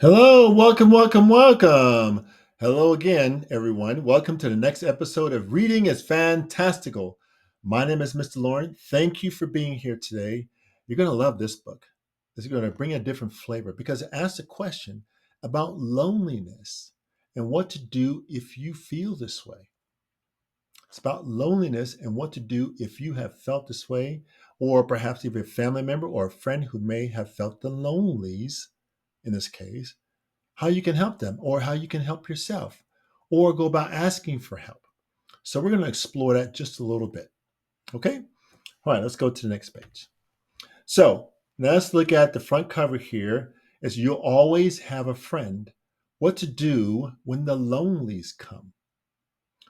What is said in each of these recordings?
Hello, welcome. Hello again, everyone. Welcome to the next episode of Reading is Fantastical. My name is Mr. Lauren. Thank you for being here today. You're going to love this book. It's going to bring a different flavor because it asks a question about loneliness and what to do if you feel this way. It's about loneliness and what to do if you have felt this way, or perhaps if you're a family member or a friend who may have felt the lonelies in this case, how you can help them or how you can help yourself or go about asking for help. So we're going to explore that just a little bit. Okay? All right, let's go to the next page. So now let's look at the front cover here. Is you'll always have a friend. What to do when the lonelies come.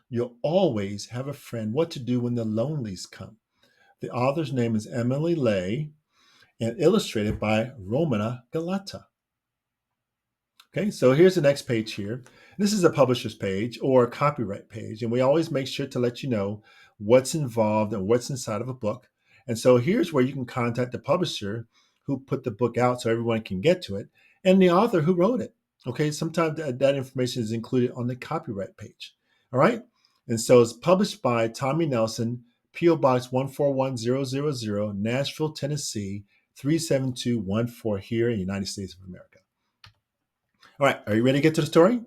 You'll always have a friend. What to do when the lonelies come. The author's name is Emily Ley and illustrated by Romana Galata. Okay, so here's the next page here. This is a publisher's page or a copyright page, and we always make sure to let you know what's involved and what's inside of a book. And so here's where you can contact the publisher who put the book out so everyone can get to it, and the author who wrote it. Okay, sometimes that information is included on the copyright page. All right, and so it's published by Tommy Nelson, P.O. Box 141000, Nashville, Tennessee 37214 here in the United States of America. All right, are you ready to get to the story?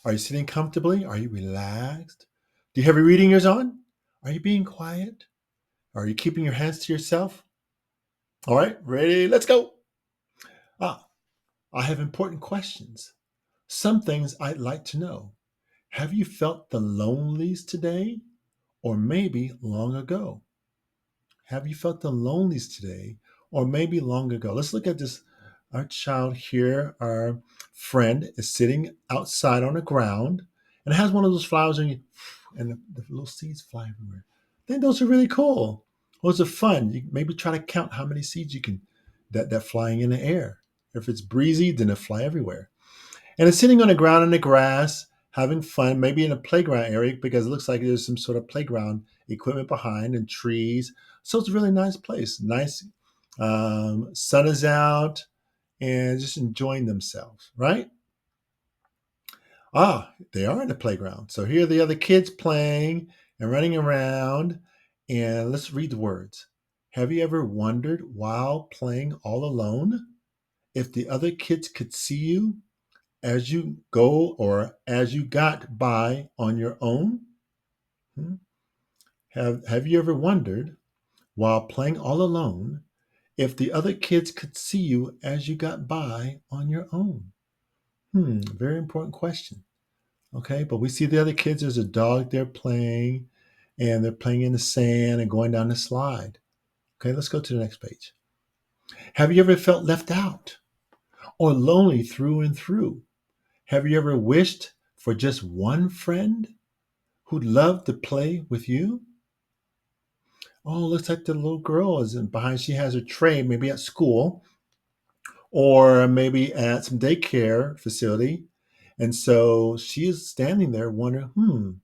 Are you sitting comfortably? Are you relaxed? Do you have your reading ears on? Are you being quiet? Are you keeping your hands to yourself? All right, ready? Let's go. Ah, I have important questions. Some things I'd like to know. Have you felt the lonelies today or maybe long ago? Have you felt the lonelies today or maybe long ago? Let's look at this. Our child here, our friend, is sitting outside on the ground and it has one of those flowers and the little seeds fly everywhere. I think those are really cool. Those are fun. You maybe try to count how many seeds you can that flying in the air. If it's breezy, then it fly everywhere. And it's sitting on the ground in the grass, having fun, maybe in a playground area because it looks like there's some sort of playground equipment behind and trees. So it's a really nice place. Nice sun is out and just enjoying themselves, right? Ah, they are in the playground. So here are the other kids playing and running around. And let's read the words. Have you ever wondered while playing all alone if the other kids could see you as you go or as you got by on your own? Hmm? Have you ever wondered while playing all alone if the other kids could see you as you got by on your own? Very important question. Okay, but we see the other kids. There's a dog there playing, and they're playing in the sand and going down the slide. Okay, let's go to the next page. Have you ever felt left out or lonely through and through? Have you ever wished for just one friend who'd love to play with you? Oh, looks like the little girl is in behind. She has her tray, maybe at school or maybe at some daycare facility. And so she is standing there wondering,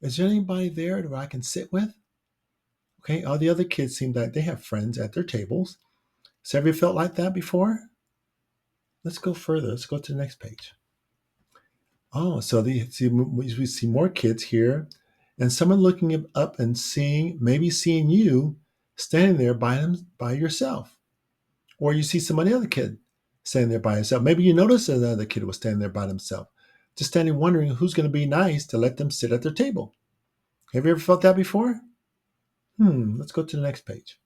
is there anybody there that I can sit with? Okay, all the other kids seem like they have friends at their tables. So have you felt like that before? Let's go further. Let's go to the next page. Oh, so we see more kids here, and someone looking up and maybe seeing you standing there by yourself, or you see some other kid standing there by himself. Maybe you notice another kid was standing there by themselves, just standing wondering who's going to be nice to let them sit at their table. Have you ever felt that before? Let's go to the next page.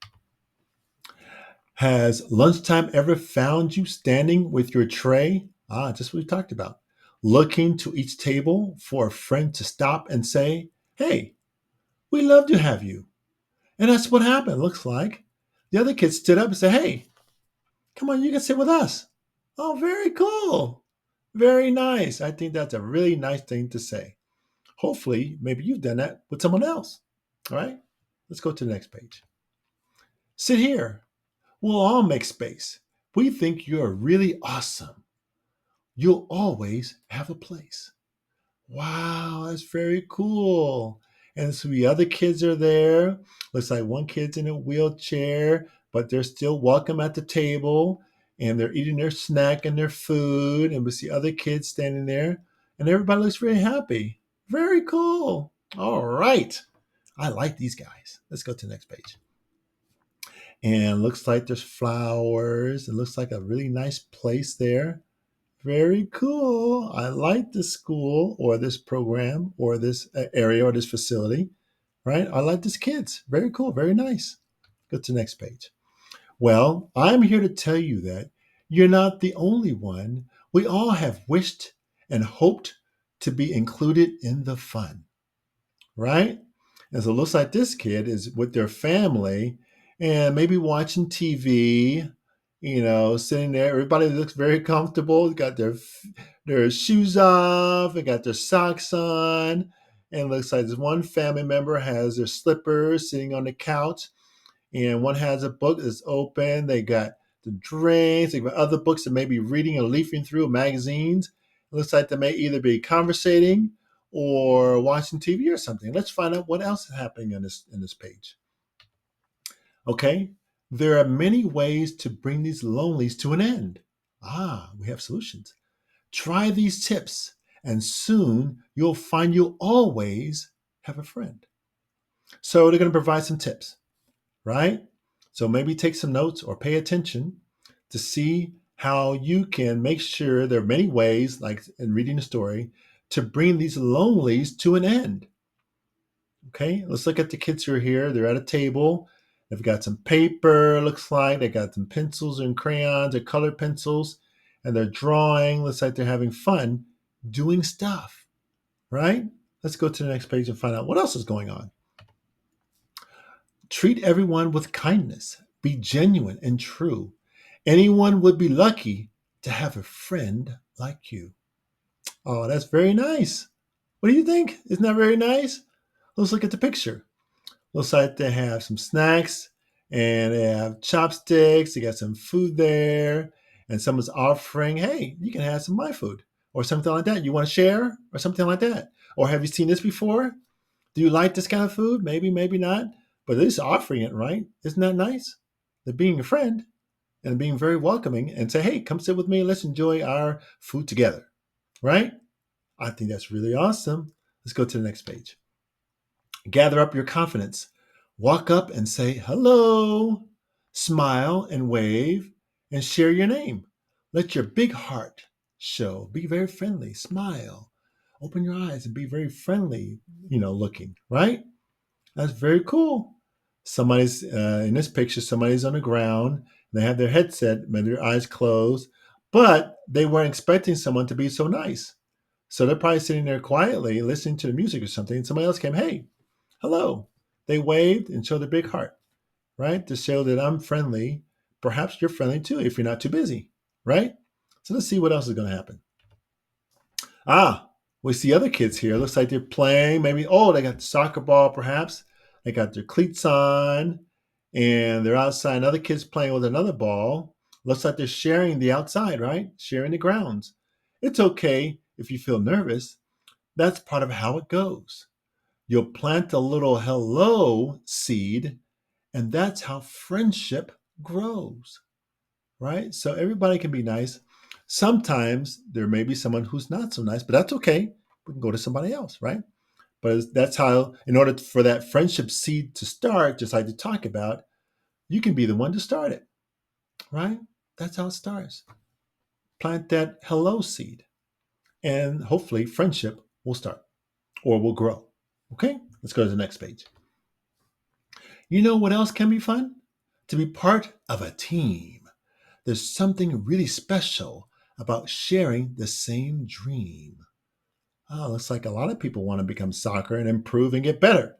Has lunchtime ever found you standing with your tray? Just what we talked about. Looking to each table for a friend to stop and say, hey, we love to have you. And that's what happened, looks like. The other kids stood up and said, hey, come on, you can sit with us. Oh, very cool. Very nice. I think that's a really nice thing to say. Hopefully, maybe you've done that with someone else. All right, let's go to the next page. Sit here. We'll all make space. We think you're really awesome. You'll always have a place. Wow, that's very cool. And so the other kids are there. Looks like one kid's in a wheelchair, but they're still welcome at the table. and they're eating their snack and their food, and we see other kids standing there, and everybody looks very happy. Very cool. All right. I like these guys. Let's go to the next page. And looks like there's flowers. It looks like a really nice place there. Very cool. I like this school or this program or this area or this facility, right? I like these kids. Very cool. Very nice. Go to the next page. Well, I'm here to tell you that you're not the only one. We all have wished and hoped to be included in the fun, right? And so it looks like this kid is with their family and maybe watching TV, sitting there. Everybody looks very comfortable. They got their shoes off, they got their socks on. And it looks like this one family member has their slippers sitting on the couch, and one has a book that's open. They got the drinks, they got other books that may be reading or leafing through magazines. It looks like they may either be conversating or watching TV or something. Let's find out what else is happening in this page. Okay, there are many ways to bring these lonelies to an end. We have solutions. Try these tips, and soon you'll find you'll always have a friend. So they're going to provide some tips, right? So maybe take some notes or pay attention to see how you can make sure there are many ways, like in reading the story, to bring these lonelies to an end. Okay, let's look at the kids who are here. They're at a table. They've got some paper, looks like. They got some pencils and crayons or colored pencils, and they're drawing. Looks like they're having fun doing stuff, right? Let's go to the next page and find out what else is going on. Treat everyone with kindness. Be genuine and true. Anyone would be lucky to have a friend like you. Oh, that's very nice. What do you think? Isn't that very nice? Let's look at the picture. Looks like they have some snacks and they have chopsticks. They got some food there. And someone's offering, hey, you can have some of my food or something like that. You want to share or something like that? Or have you seen this before? Do you like this kind of food? Maybe, maybe not. But they're just offering it, right? Isn't that nice? They're being a friend and being very welcoming and say, hey, come sit with me. Let's enjoy our food together, right? I think that's really awesome. Let's go to the next page. Gather up your confidence. Walk up and say hello. Smile and wave and share your name. Let your big heart show. Be very friendly. Smile. Open your eyes and be very friendly, looking, right? That's very cool. Somebody's in this picture, somebody's on the ground. They have their headset, maybe their eyes closed, but they weren't expecting someone to be so nice. So they're probably sitting there quietly listening to the music or something. And somebody else came, hey, hello. They waved and showed a big heart, right? To show that I'm friendly. Perhaps you're friendly too if you're not too busy, right? So let's see what else is going to happen. We see other kids here. Looks like they're playing. Maybe, they got the soccer ball perhaps. They got their cleats on and they're outside. Another kid's playing with another ball. Looks like they're sharing the outside, right? Sharing the grounds. It's okay if you feel nervous. That's part of how it goes. You'll plant a little hello seed, and that's how friendship grows, right? So everybody can be nice. Sometimes there may be someone who's not so nice, but that's okay. We can go to somebody else, right? But that's how, in order for that friendship seed to start, just like to talk about, you can be the one to start it, right? That's how it starts. Plant that hello seed, and hopefully friendship will start or will grow. Okay, let's go to the next page. You know what else can be fun? To be part of a team. There's something really special about sharing the same dream. Looks like a lot of people want to become soccer and improve and get better.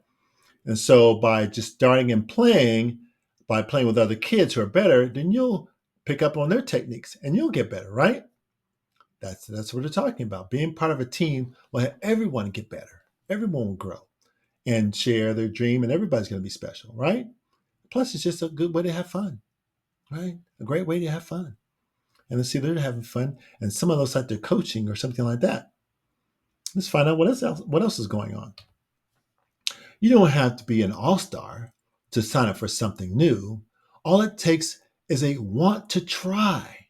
And so by just starting and playing, by playing with other kids who are better, then you'll pick up on their techniques and you'll get better, right? That's what they're talking about. Being part of a team will have everyone get better. Everyone will grow and share their dream, and everybody's going to be special, right? Plus, it's just a good way to have fun, right? A great way to have fun. And let's see, they're having fun, and some of those like they're coaching or something like that. Let's find out what else is going on. You don't have to be an all-star to sign up for something new. All it takes is a want to try.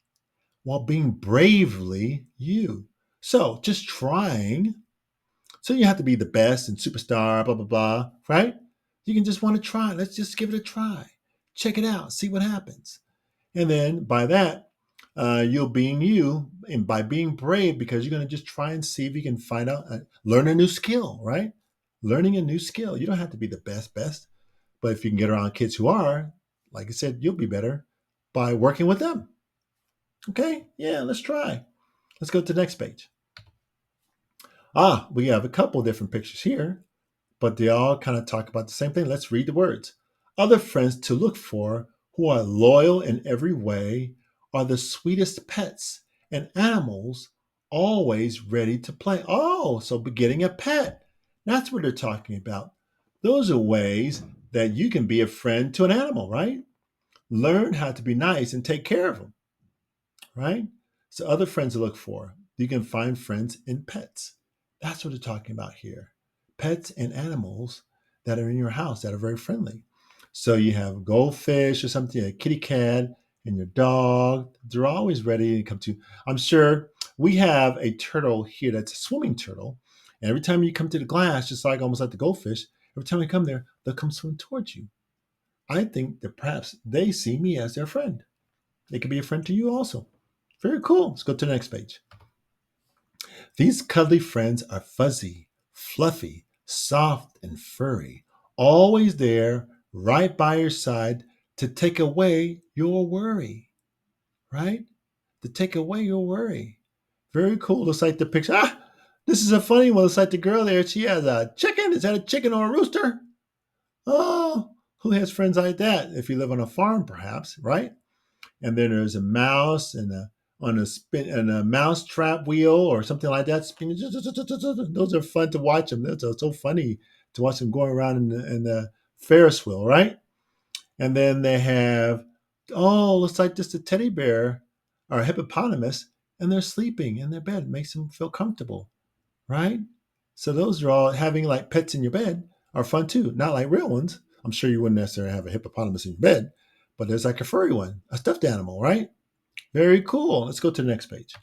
while being bravely you. So just trying. So you have to be the best and superstar, blah, blah, blah, right? You can just want to try. Let's just give it a try. Check it out. See what happens. And then by that, you'll being you, and by being brave, because you're going to just try and see if you can find out, learn a new skill, right? Learning a new skill. You don't have to be the best, but if you can get around kids who are, like I said, you'll be better by working with them. Okay, yeah, let's try. Let's go to the next page. We have a couple different pictures here, but they all kind of talk about the same thing. Let's read the words. Other friends to look for who are loyal in every way are the sweetest pets and animals always ready to play. Oh, so getting a pet. That's what they're talking about. Those are ways that you can be a friend to an animal, right? Learn how to be nice and take care of them, right? So other friends to look for. You can find friends in pets. That's what they're talking about here. Pets and animals that are in your house that are very friendly. So you have goldfish or something, a kitty cat and your dog. They're always ready to come to. I'm sure we have a turtle here that's a swimming turtle. And every time you come to the glass, just like almost like the goldfish, every time you come there, they'll come swim towards you. I think that perhaps they see me as their friend. They could be a friend to you also. Very cool. Let's go to the next page. These cuddly friends are fuzzy, fluffy, soft, and furry, always there, right by your side to take away your worry, right? To take away your worry. Very cool. Looks like the picture. This is a funny one. Looks like the girl there. She has a chicken. Is that a chicken or a rooster? Oh, who has friends like that? If you live on a farm, perhaps, right? And then there's a mouse and a spin and a mouse trap wheel or something like that. Spinning. Those are fun to watch them. Those are so funny to watch them going around in the Ferris wheel, right? And then they have looks like just a teddy bear or a hippopotamus, and they're sleeping in their bed. It makes them feel comfortable, right? So those are all having like pets in your bed are fun too. Not like real ones. I'm sure you wouldn't necessarily have a hippopotamus in your bed, but there's like a furry one, a stuffed animal, right? Very cool. Let's go to the next page.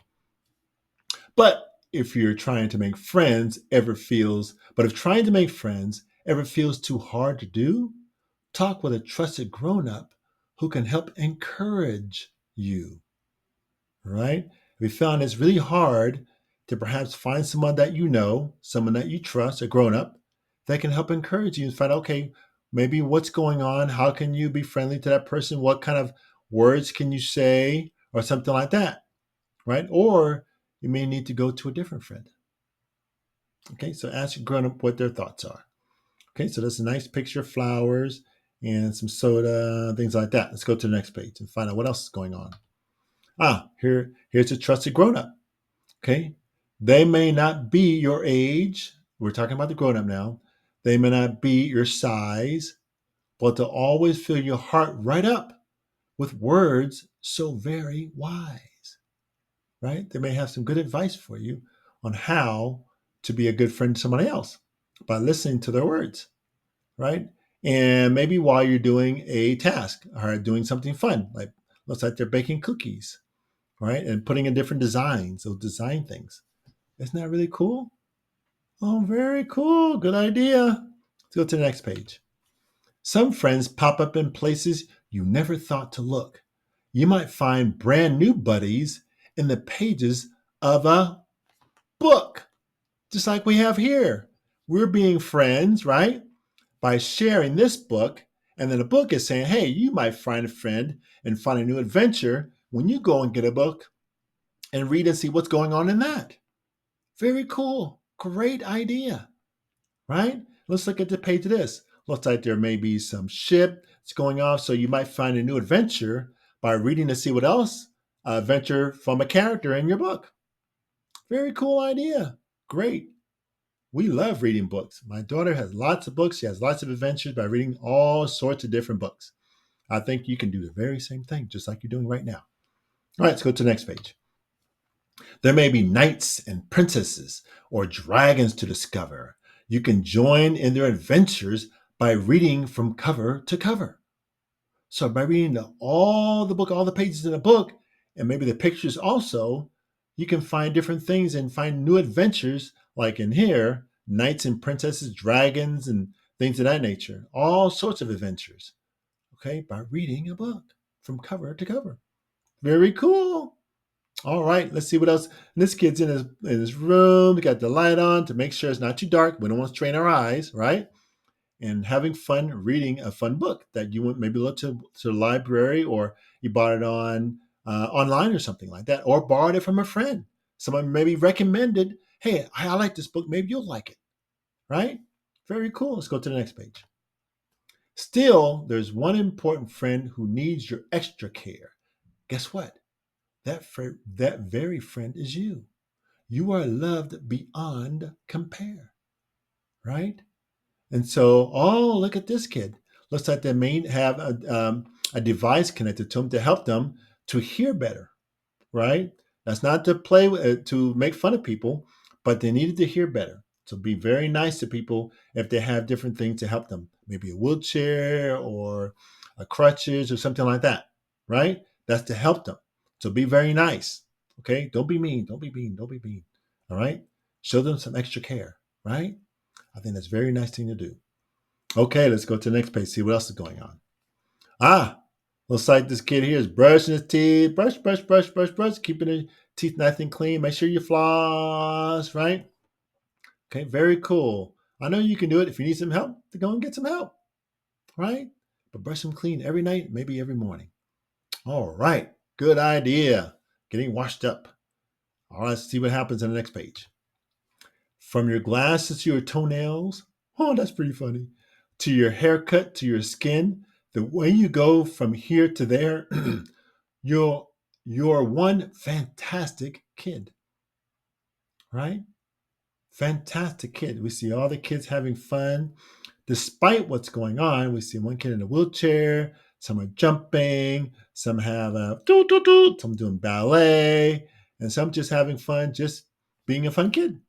But if you're trying to make friends ever feels, but if trying to make friends ever feels too hard to do, talk with a trusted grown up who can help encourage you, right? We found it's really hard to perhaps find someone that you know, someone that you trust, a grown up, that can help encourage you and find out, okay, maybe what's going on? How can you be friendly to that person? What kind of words can you say or something like that, right? Or you may need to go to a different friend. Okay, so ask your grown up what their thoughts are. Okay, so that's a nice picture of flowers and some soda, things like that. Let's go to the next page and find out what else is going on. Here's a trusted grown up. Okay. They may not be your age. We're talking about the grown up now. They may not be your size, but they'll always fill your heart right up with words so very wise, right? They may have some good advice for you on how to be a good friend to somebody else by listening to their words, right? And maybe while you're doing a task or doing something fun, like looks like they're baking cookies, right? And putting in different designs, they'll design things. Isn't that really cool? Oh, very cool. Good idea. Let's go to the next page. Some friends pop up in places you never thought to look. You might find brand new buddies in the pages of a book, just like we have here. We're being friends, right? By sharing this book. And then the book is saying, hey, you might find a friend and find a new adventure when you go and get a book and read and see what's going on in that. Very cool. Great idea, right? Let's look at the page of this. Looks like there may be some ship that's going off, so you might find a new adventure by reading to see what else adventure from a character in your book. Very cool idea. Great. We love reading books. My daughter has lots of books. She has lots of adventures by reading all sorts of different books. I think you can do the very same thing, just like you're doing right now. All right, let's go to the next page. There may be knights and princesses or dragons to discover. You can join in their adventures by reading from cover to cover. So by reading all the pages in the book, And maybe the pictures also, you can find different things and find new adventures, like in here, knights and princesses, dragons, and things of that nature. All sorts of adventures, okay, by reading a book from cover to cover. Very cool. All right, let's see what else. And this kid's in his room. He got the light on to make sure it's not too dark. We don't want to strain our eyes, right? And having fun reading a fun book that you want maybe look to the library, or you bought it on online or something like that, or borrowed it from a friend. Someone maybe recommended, hey, I like this book. Maybe you'll like it, right? Very cool. Let's go to the next page. Still, there's one important friend who needs your extra care. Guess what? That very friend is you. You are loved beyond compare, right? And so, oh, look at this kid. Looks like they may have a device connected to them to help them to hear better, right? That's not to play with, to make fun of people, but they needed to hear better. So be very nice to people if they have different things to help them, maybe a wheelchair or a crutches or something like that, right? That's to help them. So be very nice, okay? Don't be mean. Don't be mean. Don't be mean. All right? Show them some extra care, right? I think that's a very nice thing to do. Okay, let's go to the next page, see what else is going on. Ah, looks like this kid here is brushing his teeth. Brush, brush, brush, brush, brush. Keeping his teeth nice and clean. Make sure you floss, right? Okay, very cool. I know you can do it. If you need some help, to go and get some help, right? But brush them clean every night, maybe every morning. All right, good idea. Getting washed up. All right, let's see what happens on the next page. From your glasses to your toenails. Oh, that's pretty funny. To your haircut, to your skin. The way you go from here to there, you're you're one fantastic kid, right? Fantastic kid. We see all the kids having fun. Despite what's going on, we see one kid in a wheelchair, some are jumping, some have a some doing ballet, and some just having fun, just being a fun kid,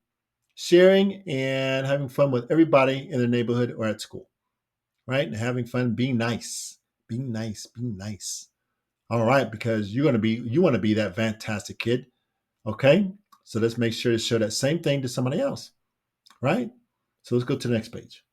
sharing and having fun with everybody in their neighborhood or at school, right? And having fun, being nice, being nice, being nice. All right, because you want to be that fantastic kid. Okay. So let's make sure to show that same thing to somebody else, right? So let's go to the next page.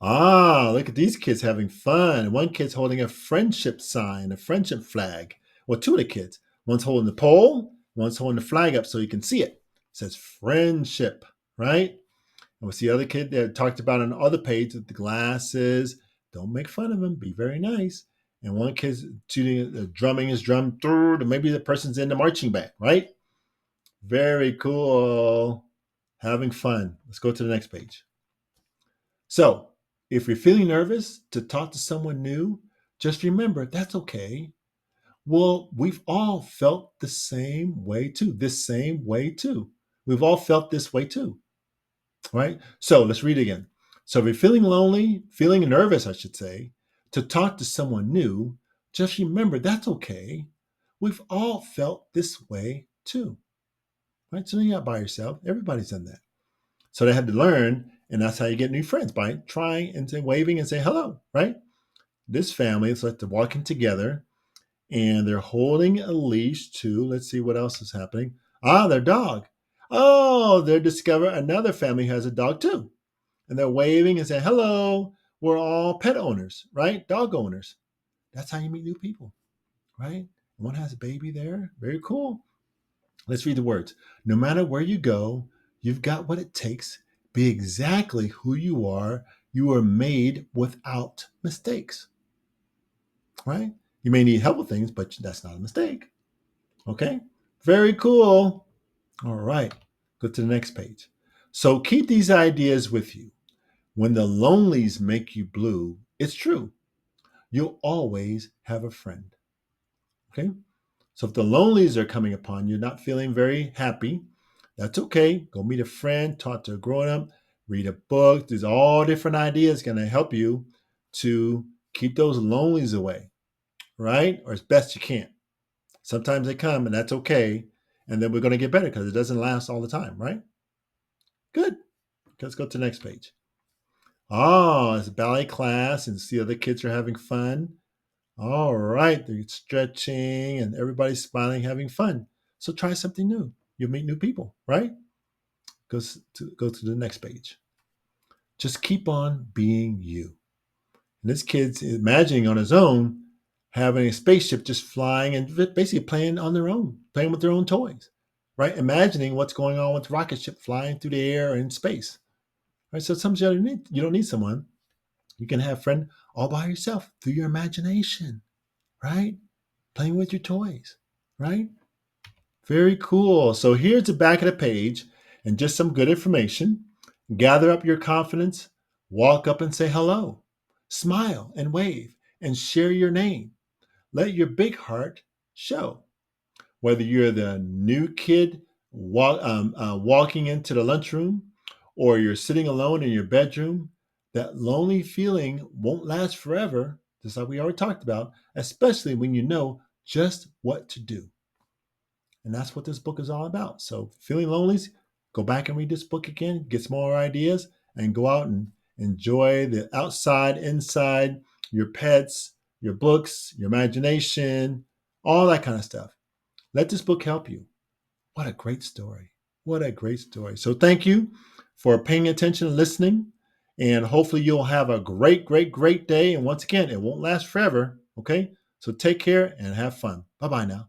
Ah, look at these kids having fun. One kid's holding a friendship sign, a friendship flag. Well, two of the kids. One's holding the pole, one's holding the flag up so you can see it. It says friendship, right? And we see the other kid that talked about on the other page with the glasses. Don't make fun of him. Be very nice. And one kid's shooting, drumming his drum. Maybe the person's in the marching band, right? Very cool. Having fun. Let's go to the next page. So, if you're feeling nervous to talk to someone new, just remember that's okay. Well, we've all felt the same way too. This same way too. We've all felt this way too, right? So, let's read again. So, if you're feeling lonely, feeling nervous, I should say, to talk to someone new, just remember that's okay. We've all felt this way too, right? So, you're not by yourself. Everybody's done that. So they had to learn, and that's how you get new friends, by trying and say, waving and say hello, right? This family is like they're walking together and they're holding a leash to, let's see what else is happening. Ah, their dog. Oh, they discover another family has a dog too. And they're waving and saying, hello, we're all pet owners, right? Dog owners. That's how you meet new people, right? One has a baby there. Very cool. Let's read the words. No matter where you go, you've got what it takes. Be exactly who you are. You are made without mistakes, right? You may need help with things, but that's not a mistake. Okay? Very cool. All right. Go to the next page. So keep these ideas with you. When the lonelies make you blue, it's true. You'll always have a friend. Okay? So if the lonelies are coming upon you, not feeling very happy, that's okay. Go meet a friend, talk to a grown up, read a book. There's all different ideas going to help you to keep those lonelies away, right? Or as best you can. Sometimes they come and that's okay. And then we're going to get better because it doesn't last all the time, right? Good. Let's go to the next page. Oh, it's a ballet class and see other kids are having fun. All right, they're stretching and everybody's smiling, having fun. So try something new. You'll meet new people, right? Go to the next page. Just keep on being you. And this kid's imagining on his own having a spaceship just flying and basically playing on their own, playing with their own toys, right? Imagining what's going on with the rocket ship flying through the air or in space, right? So sometimes you don't need someone. You can have a friend all by yourself through your imagination, right? Playing with your toys, right? Very cool. So here's the back of the page and just some good information. Gather up your confidence, walk up and say hello, smile and wave, and share your name. Let your big heart show. Whether you're the new kid walking into the lunchroom or you're sitting alone in your bedroom, that lonely feeling won't last forever, just like we already talked about, especially when you know just what to do. And that's what this book is all about. So, feeling lonely, go back and read this book again, get some more ideas, and go out and enjoy the outside, inside, your pets, your books, your imagination, all that kind of stuff. Let this book help you. What a great story. What a great story. So, thank you for paying attention and listening. And hopefully, you'll have a great, great, great day. And once again, it won't last forever. Okay. So, take care and have fun. Bye bye now.